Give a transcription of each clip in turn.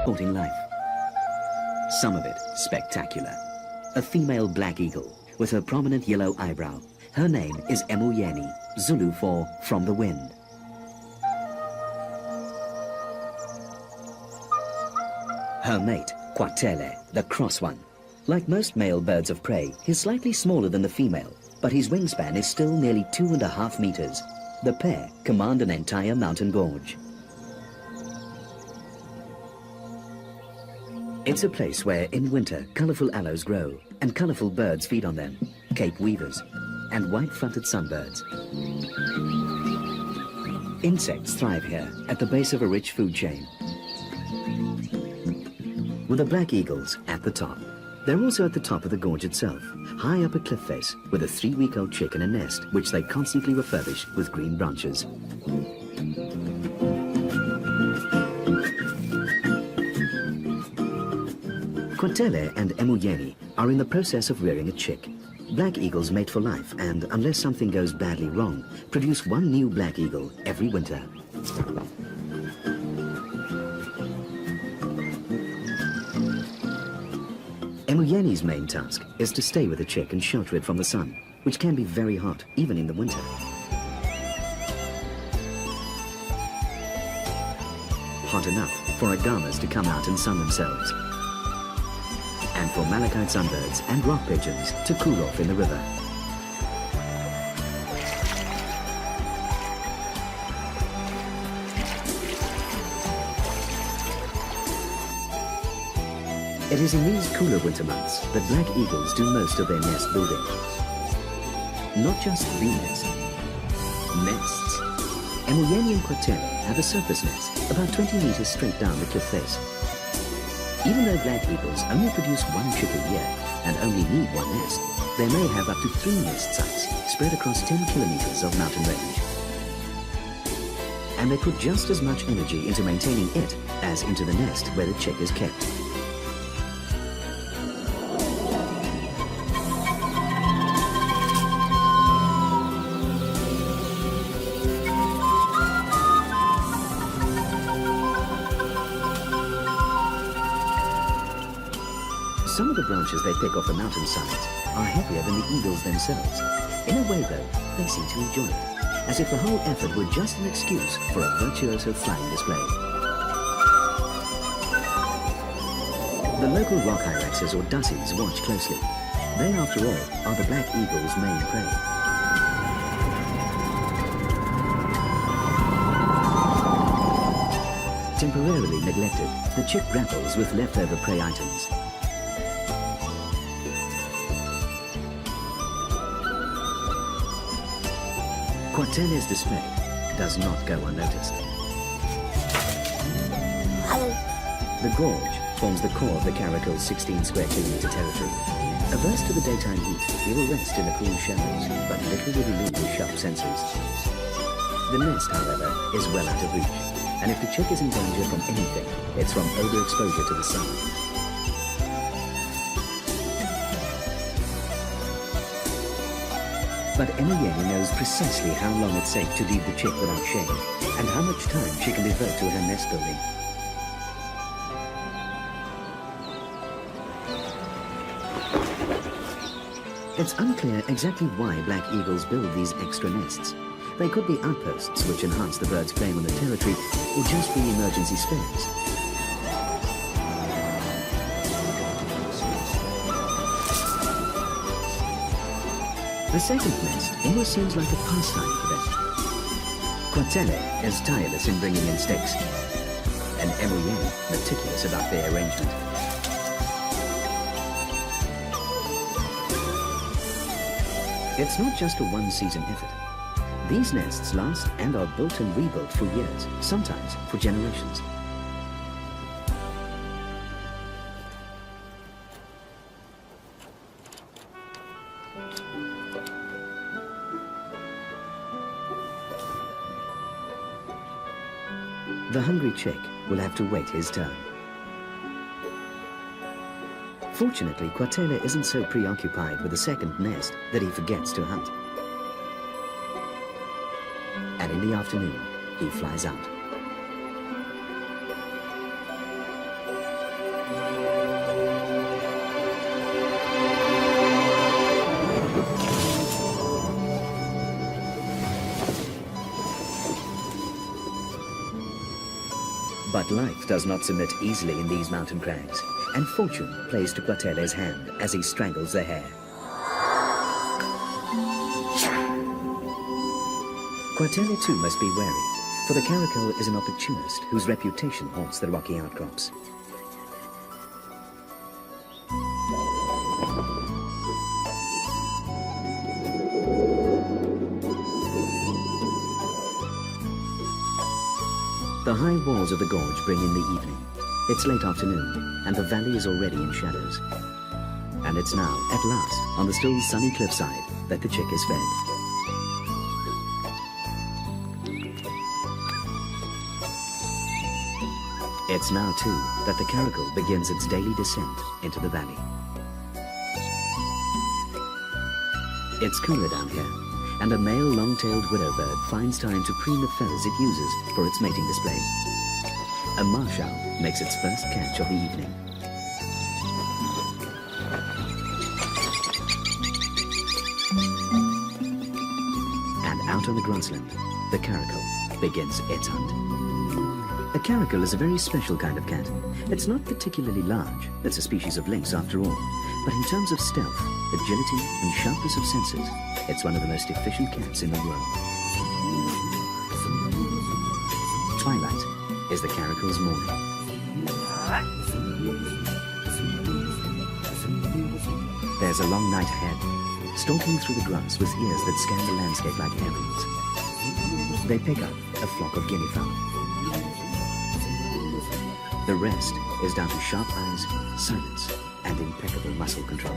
supporting life. Some of it spectacular. A female black eagle with her prominent yellow eyebrow. Her name is Emuyeni, Zulu for from the wind. Her mate, Kwatele, the cross one. Like most male birds of prey, he's slightly smaller than the female, but his wingspan is still nearly 2.5 meters. The pair command an entire mountain gorge. It's a place where, in winter, colorful aloes grow and colorful birds feed on them, cape weavers and white-fronted sunbirds. Insects thrive here at the base of a rich food chain, with the black eagles at the top. They're also at the top of the gorge itself, high up a cliff face, with a 3-week-old chick in a nest, which they constantly refurbish with green branches. Kwatele and Emuyeni are in the process of rearing a chick. Black eagles mate for life and, unless something goes badly wrong, produce one new black eagle every winter. Emuyeni's main task is to stay with the chick and shelter it from the sun, which can be very hot, even in the winter. Hot enough for agamas to come out and sun themselves, and for malachite sunbirds and rock pigeons to cool off in the river. It is in these cooler winter months that black eagles do most of their nest building. Not just the nest, nests. Emuyeni and Kwatele have a surface nest about 20 meters straight down the cliff face. Even though black eagles only produce one chick a year and only need one nest, they may have up to 3 nest sites spread across 10 kilometers of mountain range. And they put just as much energy into maintaining it as into the nest where the chick is kept. Some of the branches they pick off the mountainsides are heavier than the eagles themselves. In a way, though, they seem to enjoy it, as if the whole effort were just an excuse for a virtuoso flying display. The local rock hyraxes or dussies watch closely. They, after all, are the black eagle's main prey. Temporarily neglected, the chick grapples with leftover prey items. Kwatele's display does not go unnoticed. The gorge forms the core of the caracal's 16 square kilometer territory. Averse to the daytime heat, he will rest in the cool shadows, but little will elude his sharp senses. The nest, however, is well out of reach, and if the chick is in danger from anything, it's from overexposure to the sun. But Emuyeni knows precisely how long it's safe to leave the chick without shade, and how much time she can devote to her nest building. It's unclear exactly why black eagles build these extra nests. They could be outposts which enhance the bird's claim on the territory, or just be emergency spares. The second nest almost seems like a pastime for them. Kwatele is tireless in bringing in sticks, and Emuyeni meticulous about their arrangement. It's not just a one-season effort. These nests last and are built and rebuilt for years, sometimes for generations. The hungry chick will have to wait his turn. Fortunately, Kwatele isn't so preoccupied with the second nest that he forgets to hunt. And in the afternoon, he flies out. But life does not submit easily in these mountain crags, and fortune plays to Quatele's hand as he strangles the hare. Quatele too must be wary, for the caracal is an opportunist whose reputation haunts the rocky outcrops. The high walls of the gorge bring in the evening. It's late afternoon, and the valley is already in shadows. And it's now, at last, on the still sunny cliffside, that the chick is fed. It's now, too, that the caracal begins its daily descent into the valley. It's cooler down here, and a male long-tailed widow bird finds time to preen the feathers it uses for its mating display. A marsh owl makes its first catch of the evening. And out on the grassland, the caracal begins its hunt. A caracal is a very special kind of cat. It's not particularly large, it's a species of lynx after all, but in terms of stealth, agility and sharpness of senses, it's one of the most efficient cats in the world. Twilight is the caracal's morning. There's a long night ahead, stalking through the grass with ears that scan the landscape like herons. They pick up a flock of guinea fowl. The rest is down to sharp eyes, silence, and impeccable muscle control.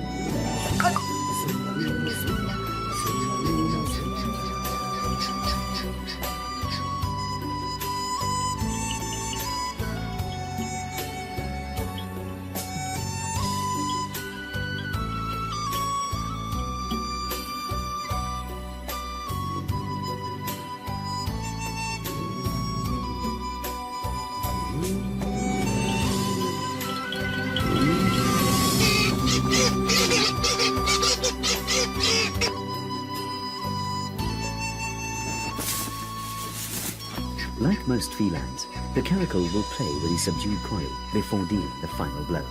Like most felines, the caracal will play with his subdued quarry before dealing the final blow.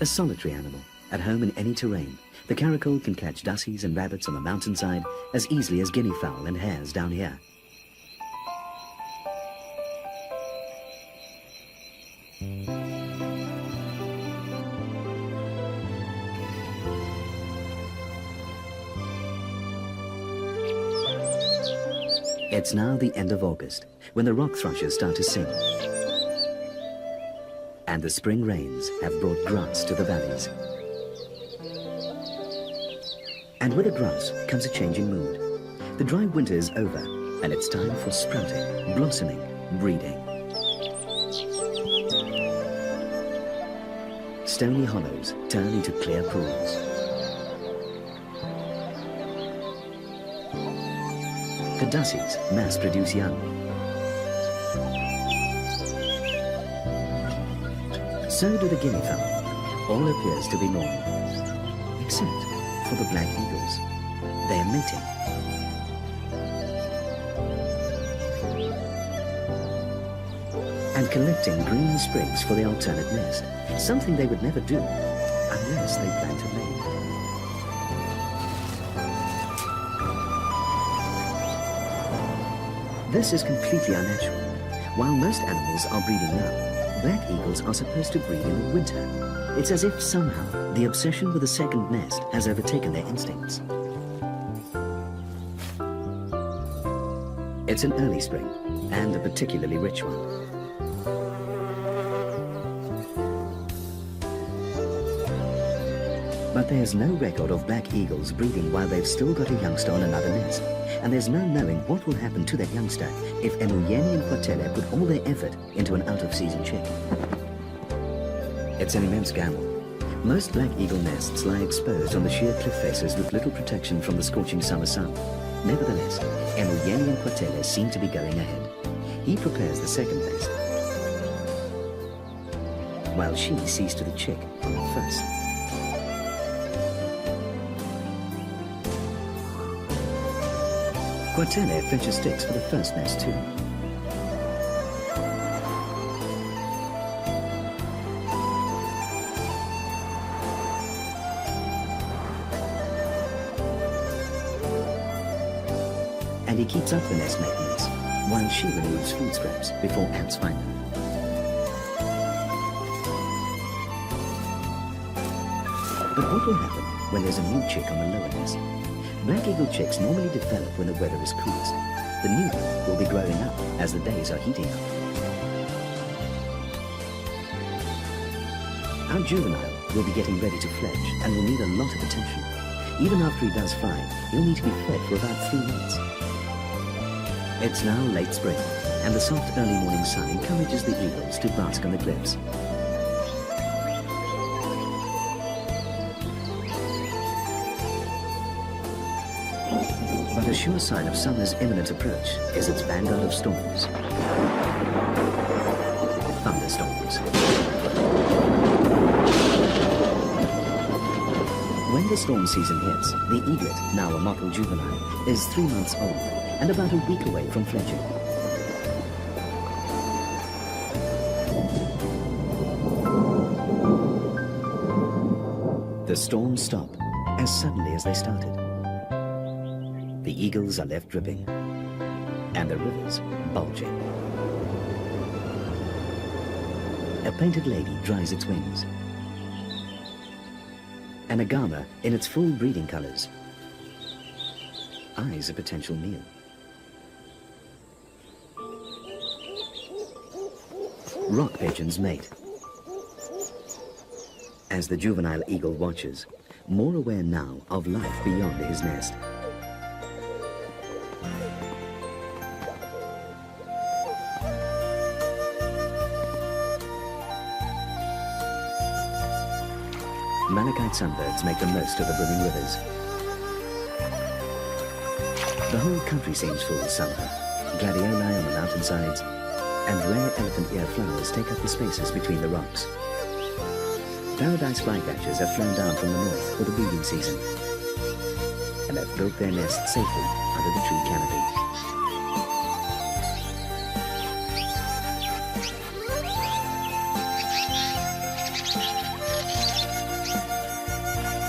A solitary animal, at home in any terrain, the caracal can catch dassies and rabbits on the mountainside as easily as guinea fowl and hares down here. It's now the end of August, when the rock thrushes start to sing. And the spring rains have brought grass to the valleys. And with the grass comes a change in mood. The dry winter is over, and it's time for sprouting, blossoming, breeding. Stony hollows turn into clear pools. The dassies mass-produce young. So do the guinea fowl. All appears to be normal, except for the black eagles. They are mating. And collecting green sprigs for the alternate nest, something they would never do unless they plan to mate. This is completely unnatural. While most animals are breeding now, black eagles are supposed to breed in the winter. It's as if somehow the obsession with a second nest has overtaken their instincts. It's an early spring, and a particularly rich one. But there's no record of black eagles breeding while they've still got a youngster on another nest. And there's no knowing what will happen to that youngster if Emuyeni and Quatele put all their effort into an out-of-season chick. It's an immense gamble. Most black eagle nests lie exposed on the sheer cliff faces with little protection from the scorching summer sun. Nevertheless, Emuyeni and Quatele seem to be going ahead. He prepares the second nest, while she sees to the chick on the first. Quatele fetches sticks for the first nest too. And he keeps up the nest maintenance, while she removes food scraps before ants find them. But what will happen when there's a new chick on the lower nest? Black eagle chicks normally develop when the weather is coolest. The new one will be growing up as the days are heating up. Our juvenile will be getting ready to fledge and will need a lot of attention. Even after he does fly, he'll need to be fed for about 3 months. It's now late spring, and the soft early morning sun encourages the eagles to bask on the cliffs. But a sure sign of summer's imminent approach is its vanguard of storms. Thunderstorms. When the storm season hits, the eaglet, now a mottled juvenile, is 3 months old and about a week away from fledging. The storms stop as suddenly as they started. The eagles are left dripping, and the rivers bulging. A painted lady dries its wings. An agama in its full breeding colors eyes a potential meal. Rock pigeons mate. As the juvenile eagle watches, more aware now of life beyond his nest. Malachite sunbirds make the most of the brimming rivers. The whole country seems full this summer. Gladioli on the mountainsides and rare elephant ear flowers take up the spaces between the rocks. Paradise flycatchers have flown down from the north for the breeding season and have built their nests safely under the tree canopy.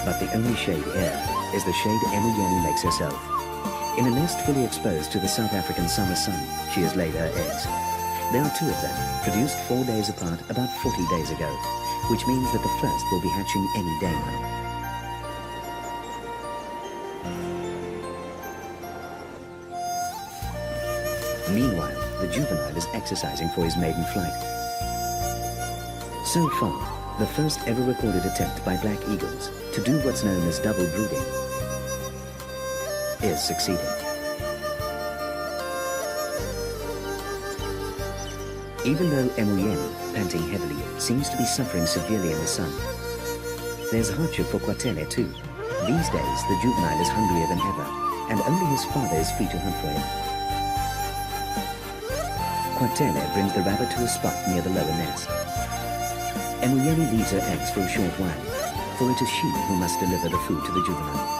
But the only shade here is the shade Emiliani makes herself. In a nest fully exposed to the South African summer sun, she has laid her eggs. There are 2 of them, produced 4 days apart about 40 days ago, which means that the first will be hatching any day now. Meanwhile, the juvenile is exercising for his maiden flight. So far, the first ever recorded attempt by black eagles to do what's known as double brooding is succeeding. Even though Emiliani, panting heavily, seems to be suffering severely in the sun, there's hardship for Quatele too. These days, the juvenile is hungrier than ever, and only his father is free to hunt for him. Quatele brings the rabbit to a spot near the lower nest. Emiliani leaves her eggs for a short while, for it is she who must deliver the food to the juvenile.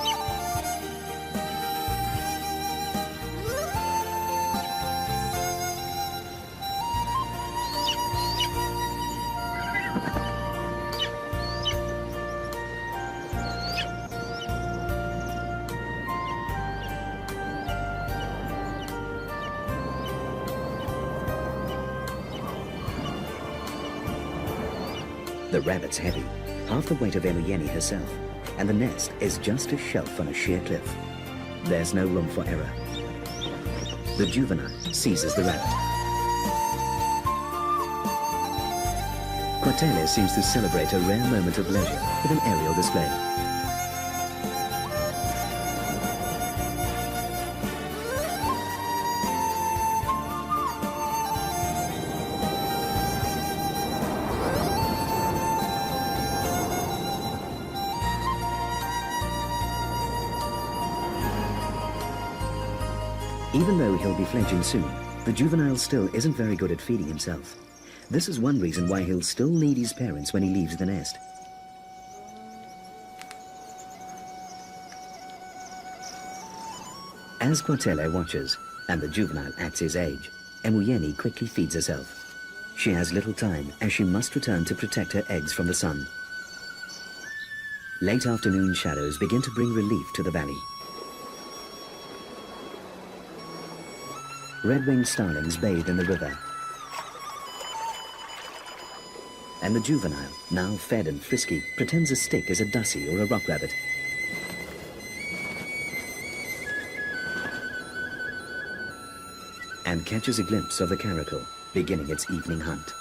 The rabbit's heavy, half the weight of Emiliani herself, and the nest is just a shelf on a sheer cliff. There's no room for error. The juvenile seizes the rabbit. Quatele seems to celebrate a rare moment of leisure with an aerial display. Even though he'll be fledging soon, the juvenile still isn't very good at feeding himself. This is one reason why he'll still need his parents when he leaves the nest. As Quatele watches, and the juvenile acts his age, Emuyeni quickly feeds herself. She has little time, as she must return to protect her eggs from the sun. Late afternoon shadows begin to bring relief to the valley. Red-winged starlings bathe in the river. And the juvenile, now fed and frisky, pretends a stick is a dussie or a rock rabbit. And catches a glimpse of the caracal, beginning its evening hunt.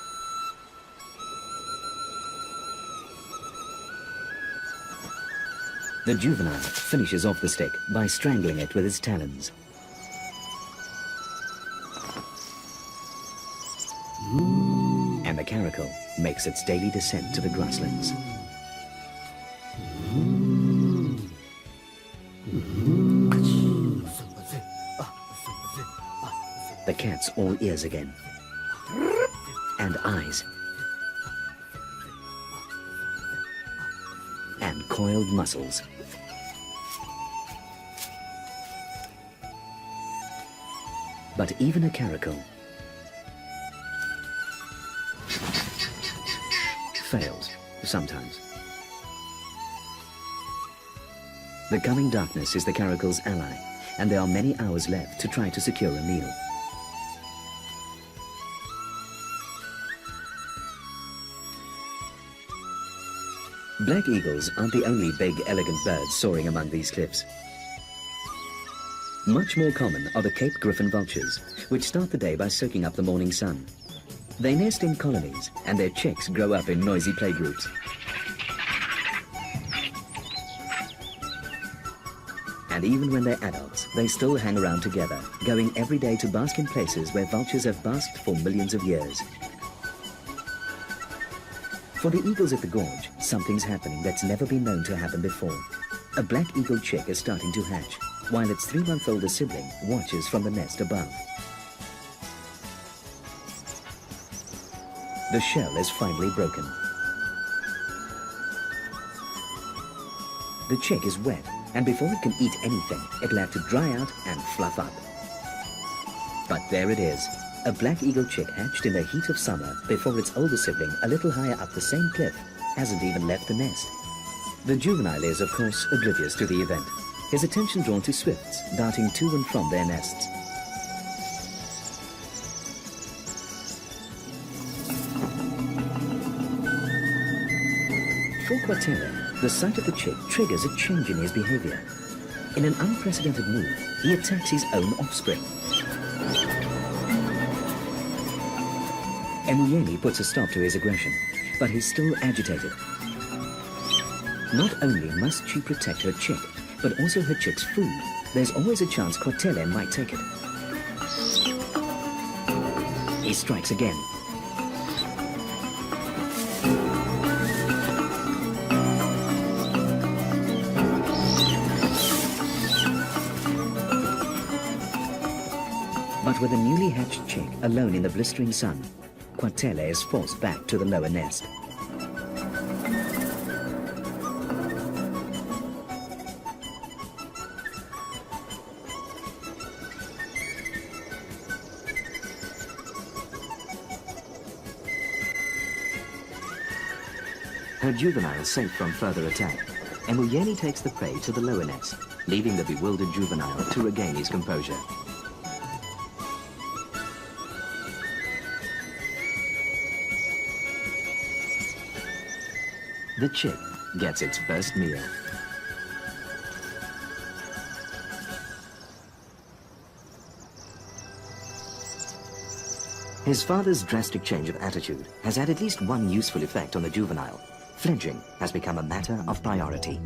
The juvenile finishes off the stick by strangling it with its talons. And the caracal makes its daily descent to the grasslands. The cat's all ears again, and eyes, and coiled muscles. But even a caracal fails sometimes. The coming darkness is the caracal's ally, and there are many hours left to try to secure a meal. Black eagles aren't the only big, elegant birds soaring among these cliffs. Much more common are the Cape griffon vultures, which start the day by soaking up the morning sun. They nest in colonies, and their chicks grow up in noisy playgroups. And even when they're adults, they still hang around together, going every day to bask in places where vultures have basked for millions of years. For the eagles at the gorge, something's happening that's never been known to happen before. A black eagle chick is starting to hatch, while its 3-month-older sibling watches from the nest above. The shell is finally broken. The chick is wet, and before it can eat anything, it'll have to dry out and fluff up. But there it is, a black eagle chick hatched in the heat of summer before its older sibling, a little higher up the same cliff, hasn't even left the nest. The juvenile is, of course, oblivious to the event, his attention drawn to swifts darting to and from their nests. For Quatele, the sight of the chick triggers a change in his behavior. In an unprecedented move, he attacks his own offspring. Emuyeni puts a stop to his aggression, but he's still agitated. Not only must she protect her chick, but also her chick's food. There's always a chance Quatele might take it. He strikes again. But with a newly hatched chick alone in the blistering sun, Quatele is forced back to the lower nest. Her juvenile is safe from further attack. Emuyeni takes the prey to the lower nest, leaving the bewildered juvenile to regain his composure. The chick gets its first meal. His father's drastic change of attitude has had at least one useful effect on the juvenile. Fledging has become a matter of priority.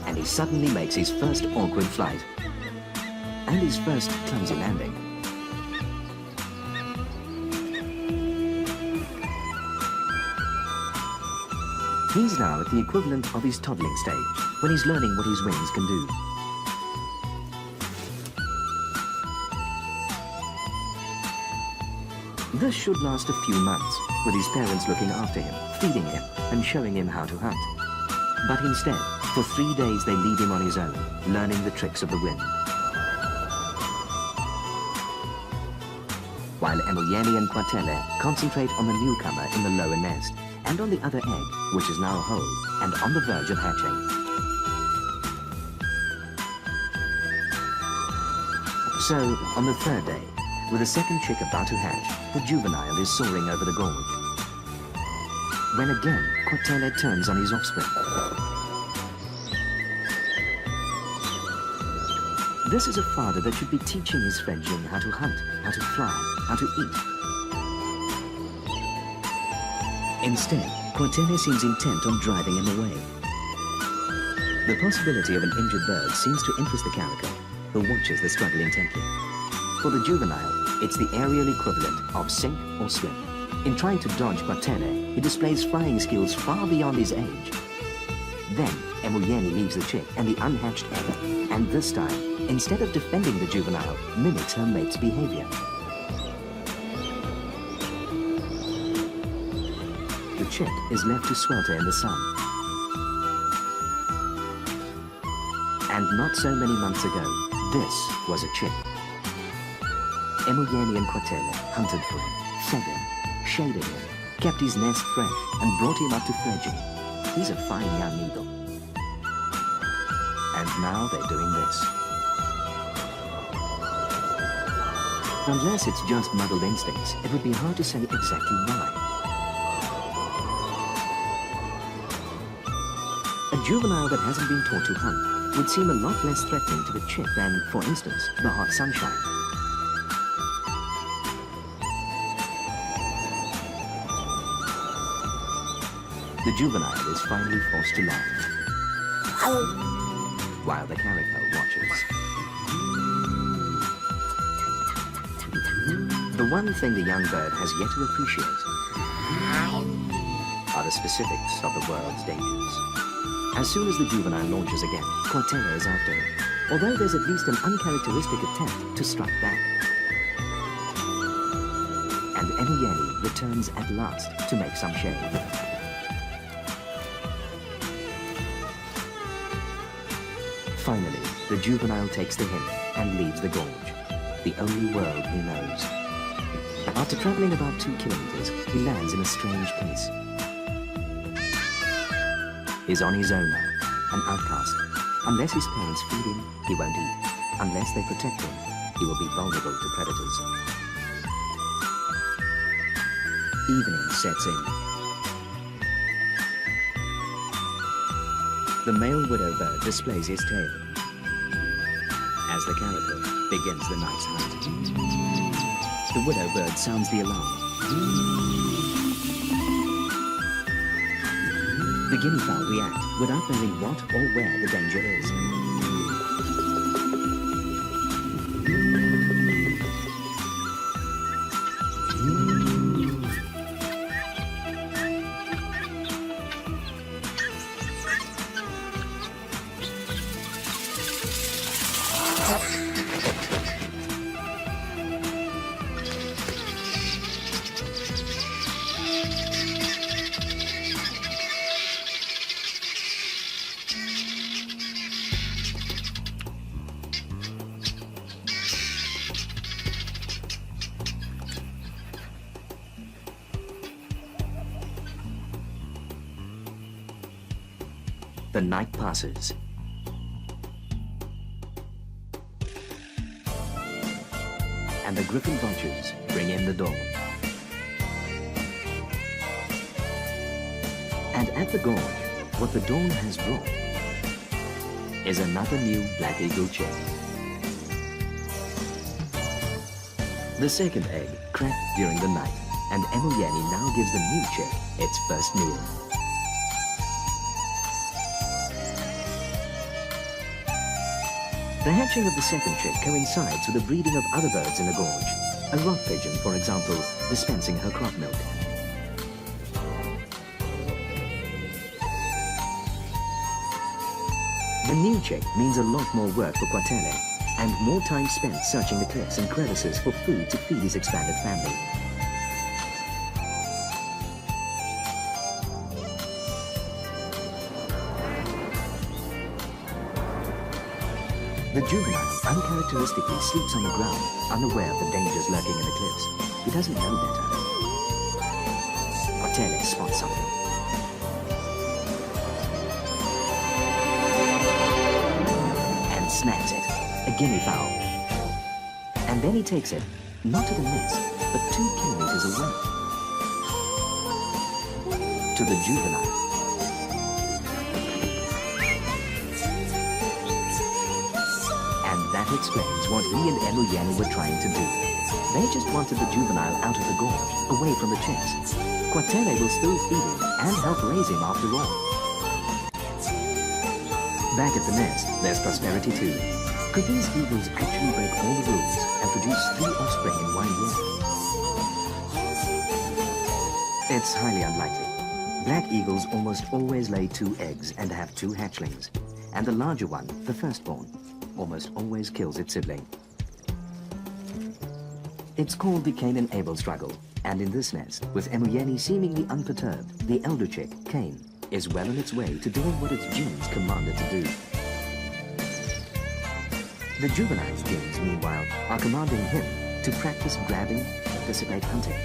And he suddenly makes his first awkward flight. And his first clumsy landing. He's now at the equivalent of his toddling stage, when he's learning what his wings can do. This should last a few months, with his parents looking after him, feeding him, and showing him how to hunt. But instead, for 3 days they leave him on his own, learning the tricks of the wind. while Emoyeni and Quatele concentrate on the newcomer in the lower nest and on the other egg, which is now whole and on the verge of hatching. So, on the third day, with the second chick about to hatch, the juvenile is soaring over the gorge. When again, Quatele turns on his offspring. This is a father that should be teaching his fledgling how to hunt, how to fly, how to eat. Instead, Quatele seems intent on driving him away. The possibility of an injured bird seems to interest the calico, who watches the struggle intently. For the juvenile, it's the aerial equivalent of sink or swim. In trying to dodge Quatele, he displays flying skills far beyond his age. Then, Emoyeni leaves the chick and the unhatched egg, and this time, instead of defending the juvenile, mimics her mate's behavior. The chick is left to swelter in the sun. And not so many months ago, this was a chick. Emoyeni and Quatele hunted for him, fed him, shaded him, kept his nest fresh, and brought him up to fledging. He's a fine young eagle. And now they're doing this. Unless it's just muddled instincts, it would be hard to say exactly why. A juvenile that hasn't been taught to hunt would seem a lot less threatening to the chick than, for instance, the hot sunshine. The juvenile is finally forced to laugh, while the calico watches. The one thing the young bird has yet to appreciate are the specifics of the world's dangers. As soon as the juvenile launches again, Quatele is after him, although there's at least an uncharacteristic attempt to strike back. And Emoyeni returns at last to make some shade. Finally, the juvenile takes the hint and leaves the gorge, the only world he knows. After traveling about 2 kilometers, he lands in a strange place. He's on his own now, an outcast. Unless his parents feed him, he won't eat. Unless they protect him, he will be vulnerable to predators. Evening sets in. The male widow bird displays his tail as the calico begins the night's hunt. The widow bird sounds the alarm. The guinea fowl react without knowing what or where the danger is. The night passes. And the griffin vultures bring in the dawn. And at the gorge, what the dawn has brought is another new black eagle chick. The second egg cracked during the night, and Emoyeni now gives the new chick its first meal. The hatching of the second chick coincides with the breeding of other birds in the gorge. A rock pigeon, for example, dispensing her crop milk. The new chick means a lot more work for Quatele, and more time spent searching the cliffs and crevices for food to feed his expanded family. The juvenile uncharacteristically sleeps on the ground, unaware of the dangers lurking in the cliffs. he doesn't know better. Quatele spots something. And snags it, a guinea fowl. And then he takes it, not to the nest, but 2 kilometers away. To the juvenile. And that explains what he and Emuyeni were trying to do. They just wanted the juvenile out of the gorge, away from the chicks. Quatele will still feed him and help raise him after all. Back at the nest, there's prosperity too. Could these eagles actually break all the rules and produce 3 offspring in 1 year? It's highly unlikely. Black eagles almost always lay 2 eggs and have 2 hatchlings. And the larger one, the firstborn, almost always kills its sibling. It's called the Cain and Abel struggle, and in this nest, with Emuyeni seemingly unperturbed, the elder chick, Cain, is well on its way to doing what its genes command it to do. The juvenile's genes, meanwhile, are commanding him to practice grabbing, anticipate hunting.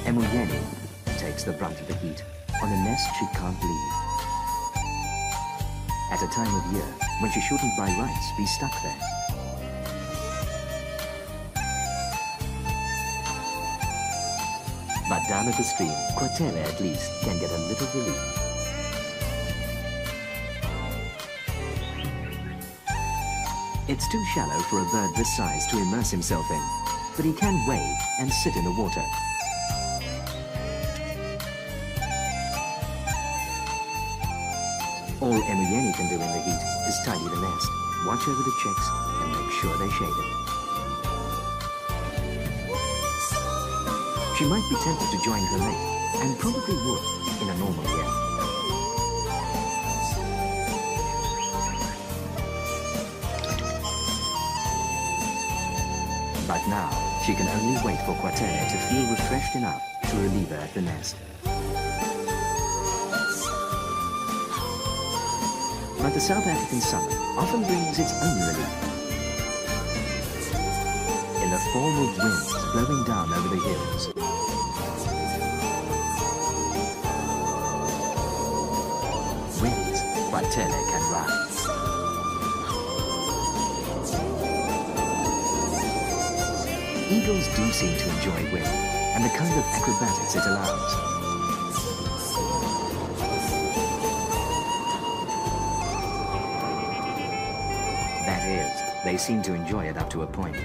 Emuyeni takes the brunt of the heat on a nest she can't leave. At a time of year when she shouldn't by rights be stuck there. But down at the stream, Quatele at least can get a little relief. It's too shallow for a bird this size to immerse himself in, but he can wade and sit in the water. All Emuyeni can do in the heat is tidy the nest, watch over the chicks, and make sure they're shaded. She might be tempted to join her mate, and probably would in a normal year. But now, she can only wait for Quatele to feel refreshed enough to relieve her at the nest. But the South African summer often brings its own relief. In the form of winds blowing down over the hills. Winds Quatele can ride. Eagles do seem to enjoy wind and the kind of acrobatics it allows. They seem to enjoy it up to a point.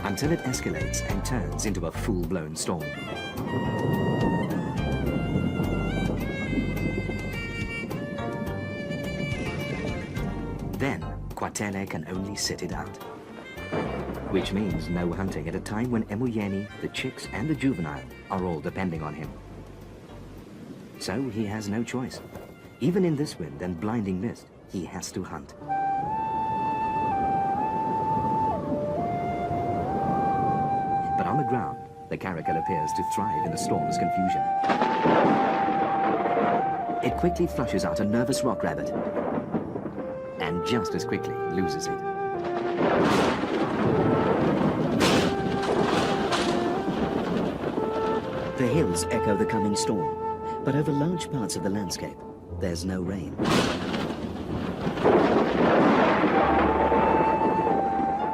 Until it escalates and turns into a full-blown storm. Then, Quatele can only sit it out. Which means no hunting at a time when Emuyeni, the chicks and the juvenile are all depending on him. So he has no choice. Even in this wind and blinding mist, he has to hunt. But on the ground, the caracal appears to thrive in the storm's confusion. It quickly flushes out a nervous rock rabbit, and just as quickly loses it. The hills echo the coming storm, but over large parts of the landscape, there's no rain.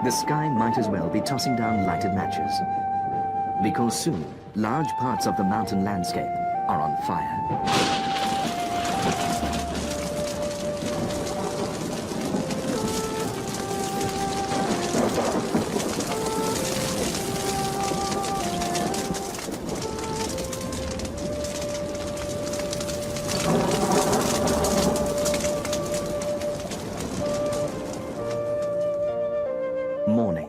The sky might as well be tossing down lighted matches, because soon large parts of the mountain landscape are on fire. Mourning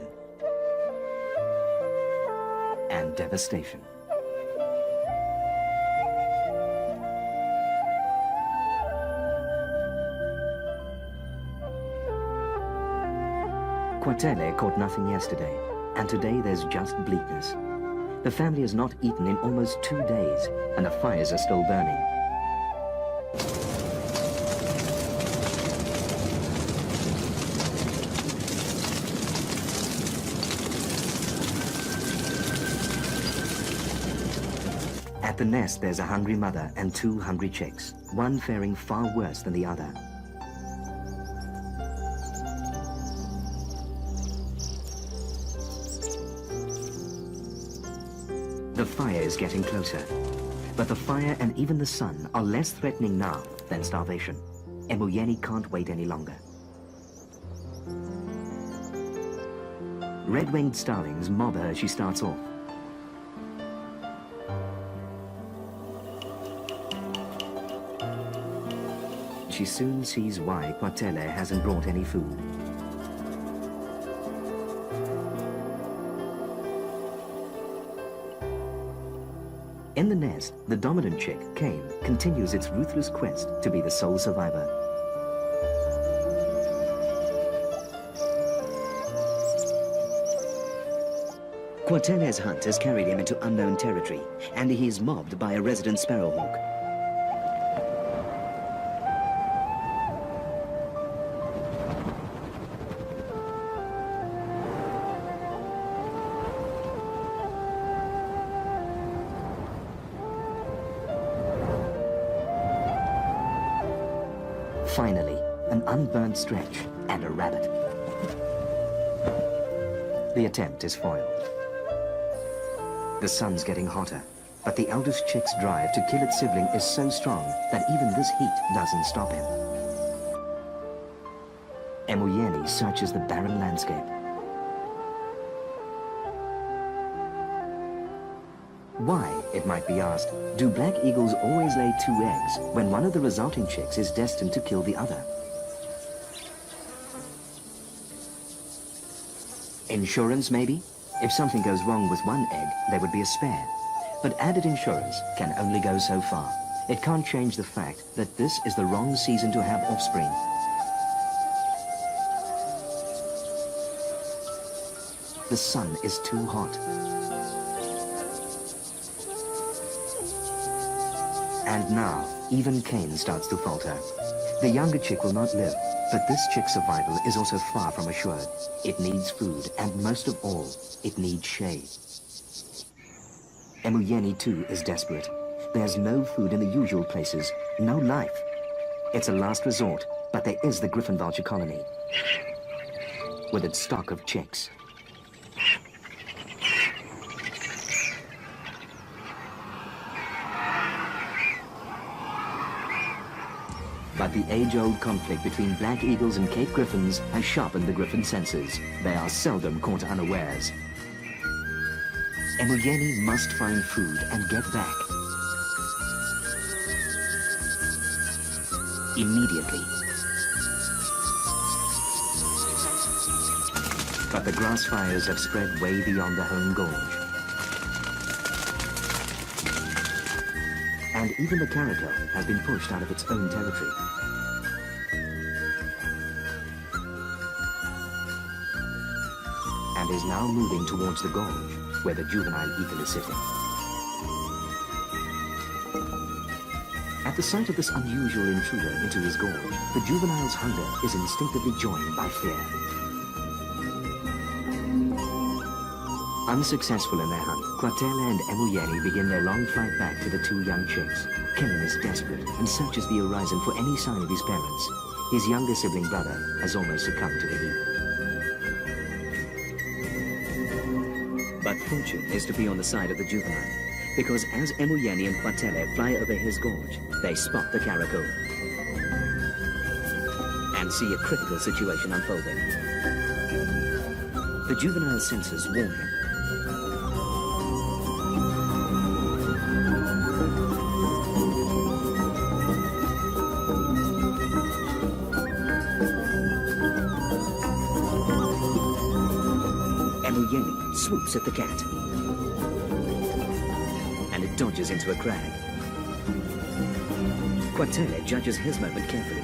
and devastation. Quatele caught nothing yesterday, and today there's just bleakness. The family has not eaten in almost 2 days, and the fires are still burning. At the nest, there's a hungry mother and two hungry chicks, one faring far worse than the other. The fire is getting closer, but the fire and even the sun are less threatening now than starvation. Emoyeni can't wait any longer. Red-winged starlings mob her as she starts off. She soon sees why Kwatele hasn't brought any food. In the nest, the dominant chick, Cain, continues its ruthless quest to be the sole survivor. Kwatele's hunt has carried him into unknown territory, and he is mobbed by a resident sparrowhawk. Finally, an unburnt stretch and a rabbit. The attempt is foiled. The sun's getting hotter, but the eldest chick's drive to kill its sibling is so strong that even this heat doesn't stop him. Emoyeni searches the barren landscape. Why, it might be asked, do black eagles always lay two eggs when one of the resulting chicks is destined to kill the other? Insurance, maybe? If something goes wrong with one egg, there would be a spare. But added insurance can only go so far. It can't change the fact that this is the wrong season to have offspring. The sun is too hot. And now, even Cain starts to falter. The younger chick will not live, but this chick's survival is also far from assured. It needs food, and most of all, it needs shade. Emoyeni too is desperate. There's no food in the usual places, no life. It's a last resort, but there is the griffon vulture colony, with its stock of chicks. But the age-old conflict between black eagles and Cape griffons has sharpened the griffon senses. They are seldom caught unawares. Emoyeni must find food and get back. Immediately. But the grass fires have spread way beyond the home gorge. And even the caracal has been pushed out of its own territory. And is now moving towards the gorge, where the juvenile eagle is sitting. At the sight of this unusual intruder into his gorge, the juvenile's hunger is instinctively joined by fear. Unsuccessful in their hunt, Kwatele and Emoyeni begin their long flight back to the two young chicks. Cain is desperate and searches the horizon for any sign of his parents. His younger sibling brother has almost succumbed to the heat. But fortune is to be on the side of the juvenile, because as Emoyeni and Kwatele fly over his gorge, they spot the caracal and see a critical situation unfolding. The juvenile's senses warn him. Emoyeni swoops at the cat, and it dodges into a crag. Kwatele judges his moment carefully.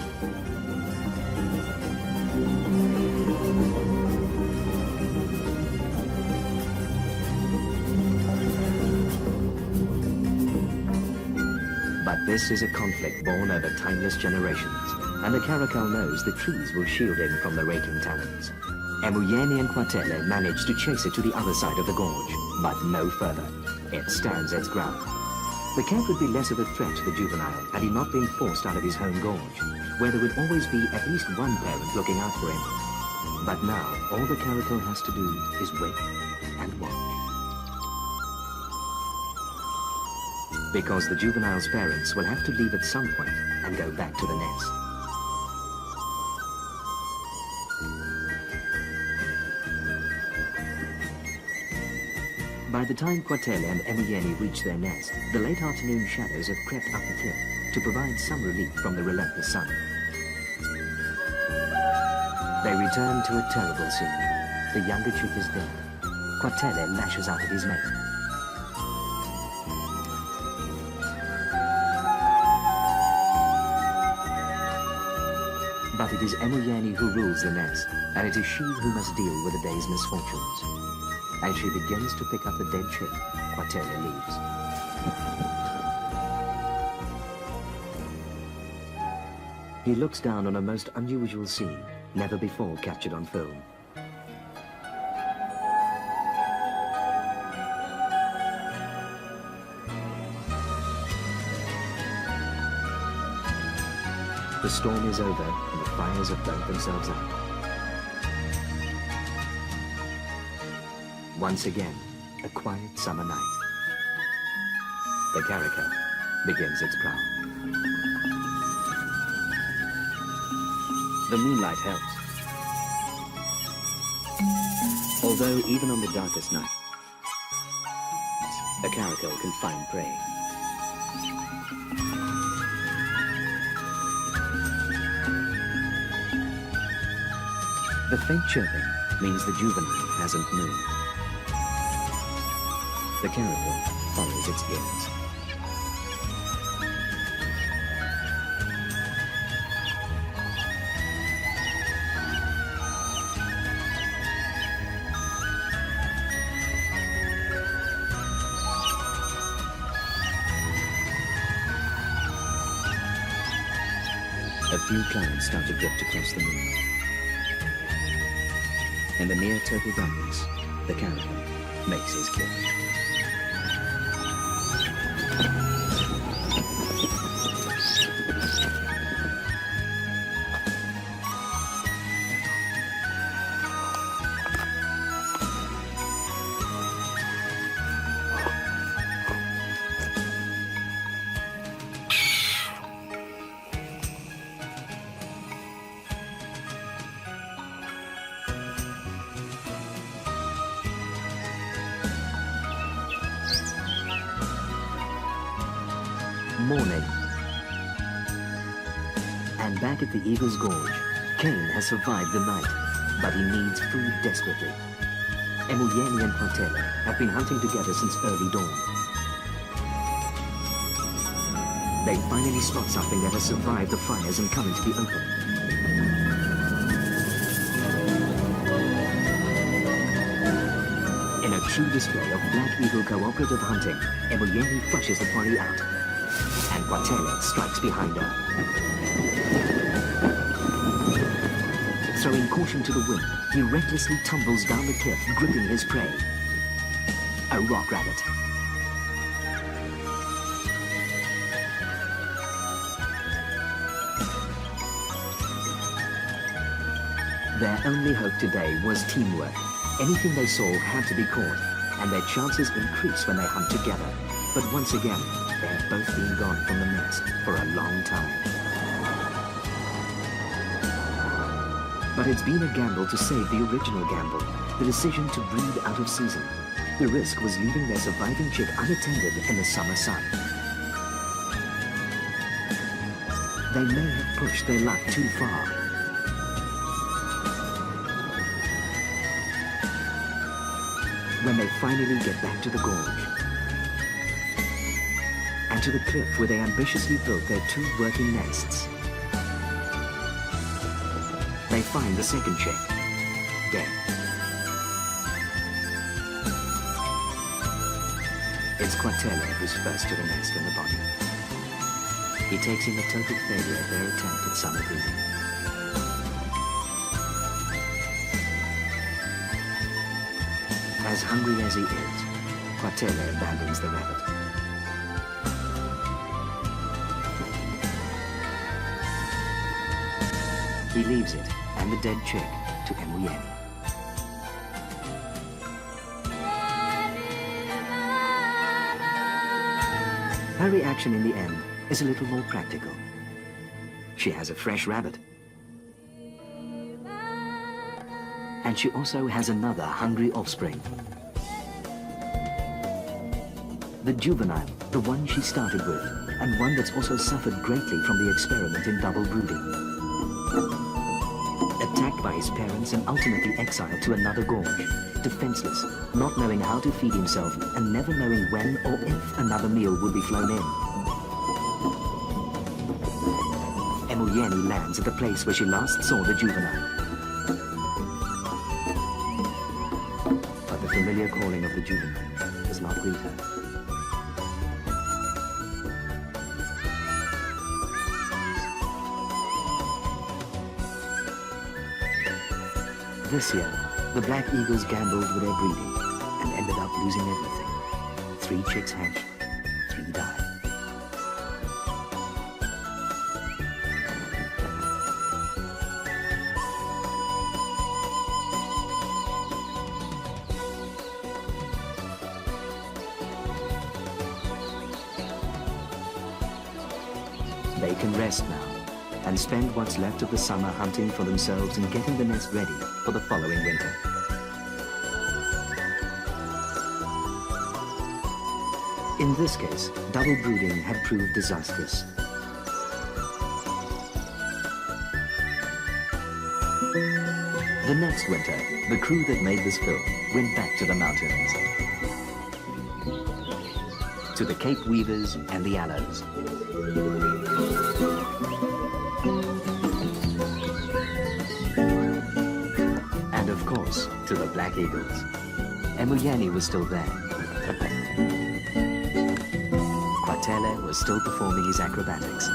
But this is a conflict born over timeless generations, and the caracal knows the trees will shield him from the raking talons. Emoyeni and Kwatele manage to chase it to the other side of the gorge, but no further. It stands its ground. The cat would be less of a threat to the juvenile had he not been forced out of his home gorge, where there would always be at least one parent looking out for him. But now, all the caracal has to do is wait and watch. Because the juvenile's parents will have to leave at some point and go back to the nest. By the time Quatele and Emilieni reach their nest, the late afternoon shadows have crept up the cliff to provide some relief from the relentless sun. They return to a terrible scene. The younger chick is dead. Quatele lashes out at his mate. But it is Emilieni who rules the nest, and it is she who must deal with the day's misfortunes. As she begins to pick up the dead chick, Quatele leaves. He looks down on a most unusual scene, never before captured on film. The storm is over and the fires have burnt themselves out. Once again, a quiet summer night. The caracal begins its prowl. The moonlight helps. Although even on the darkest night, a caracal can find prey. The faint chirping means the juvenile hasn't moved. The caracal follows its ears. A few clouds start to drift across the moon. In the near total darkness, the caracal makes his kill. Morning. And back at the Eagle's Gorge, Cain has survived the night, but he needs food desperately. Emilieni and Quatele have been hunting together since early dawn. They finally spot something that has survived the fires and come into the open. In a true display of Black Eagle cooperative hunting, Emilieni flushes the quarry out, and Quatele strikes behind her. Throwing caution to the wind, he recklessly tumbles down the cliff, gripping his prey. A rock rabbit. Their only hope today was teamwork. Anything they saw had to be caught, and their chances increase when they hunt together. But once again, they have both been gone from the nest for a long time. But it's been a gamble to save the original gamble, the decision to breed out of season. The risk was leaving their surviving chick unattended in the summer sun. They may have pushed their luck too far. When they finally get back to the gorge, and to the cliff where they ambitiously built their two working nests, they find the second chick, dead. It's Quatele who's first to the nest in the body. He takes in the total failure of their attempt at summer breeding. As hungry as he is, Quatele abandons the rabbit. He leaves it and the dead chick to Emuyeni. Her reaction in the end is a little more practical. She has a fresh rabbit. And she also has another hungry offspring. The juvenile, the one she started with, and one that's also suffered greatly from the experiment in double brooding. Attacked by his parents and ultimately exiled to another gorge, defenseless, not knowing how to feed himself and never knowing when or if another meal would be flown in. Emuyeni lands at the place where she last saw the juvenile. But the familiar calling of the juvenile does not greet her. This year, the black eagles gambled with their breeding and ended up losing everything. 3 chicks hatched, 3 died. They can rest now and spend what's left of the summer hunting for themselves and getting the nest ready for the following winter. In this case, double brooding had proved disastrous. The next winter, the crew that made this film went back to the mountains, to the Cape Weavers and the Aloes. And of course, to the black eagles. Emuyeni was still there. Kwatele was still performing his acrobatics.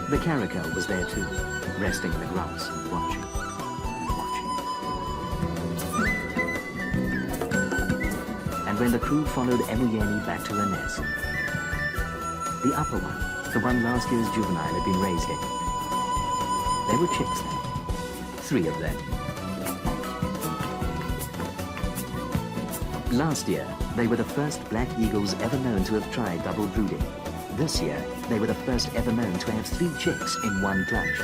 The caracal was there too, resting in the grass and watching and watching. And when the crew followed Emuyeni back to her nest, the upper one, the one last year's juvenile had been raised in, they were chicks then, 3 of them. Last year, they were the first black eagles ever known to have tried double brooding. This year, they were the first ever known to have 3 chicks in one clutch.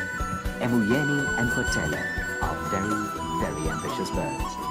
Emuyeni and Kwatele are very, very ambitious birds.